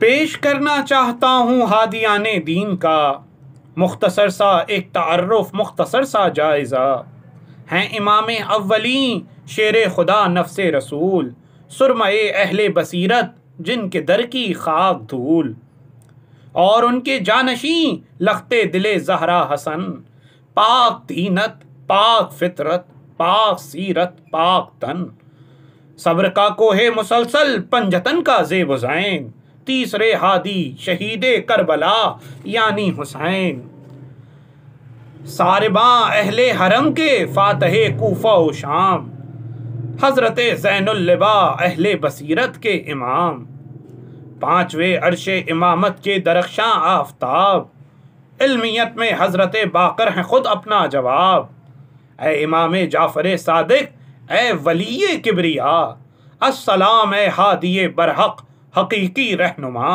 پیش کرنا چاہتا ہوں ہادیان دین کا مختصر سا ایک تعارف، مختصر سا جائزہ۔ ہیں امام اولین شیر خدا نفس رسول، سرمئے اہل بصیرت جن کے در کی خاک دھول، اور ان کے جانشین لختے دل زہرا حسن، پاک دینت، پاک فطرت، پاک سیرت، پاک تن، صبر کا کوہ مسلسل پنجتن کا زیب و زین، تیسرے ہادی شہید کربلا یعنی حسین، سارباں اہل حرم کے فاتح کوفہ و شام، حضرت زین اللبا اہل بصیرت کے امام، پانچویں عرش امامت کے درخشاں آفتاب، علمیت میں حضرت باقر ہیں خود اپنا جواب۔ اے امام جعفر صادق، اے ولی کبریا، السلام اے ہادی برحق حقیقی رہنما،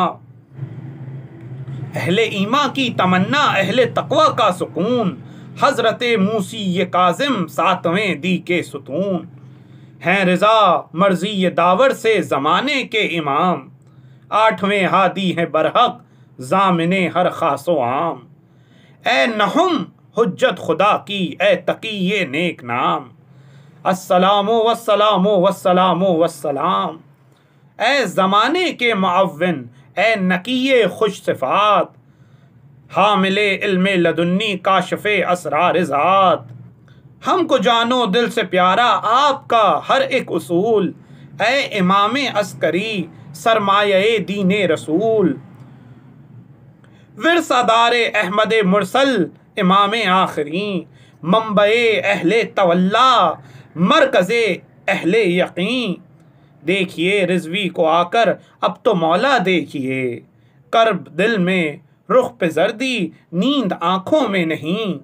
اہل ایمان کی تمنا، اہل تقوی کا سکون، حضرت موسی کاظم ساتویں دی کے ستون، ہیں رضا مرضی داور سے زمانے کے امام، آٹھویں ہادی ہیں برحق ضامن ہر خاص و عام، اے نہم حجت خدا کی، اے تقی نیک نام، السلام والسلام والسلام والسلام، اے زمانے کے معاون، اے نقی خوش صفات، حامل علم لدنی کاشف اسرار ذات، ہم کو جانو دل سے پیارا آپ کا ہر ایک اصول، اے امام عسکری سرمایہ دین رسول، ورثہ دار احمد مرسل امام آخری، منبع اہل تولا مرکز اہل یقین، دیکھیے رضوی کو آ کر اب تو مولا دیکھیے، کرب دل میں رخ پہ زردی نیند آنکھوں میں نہیں،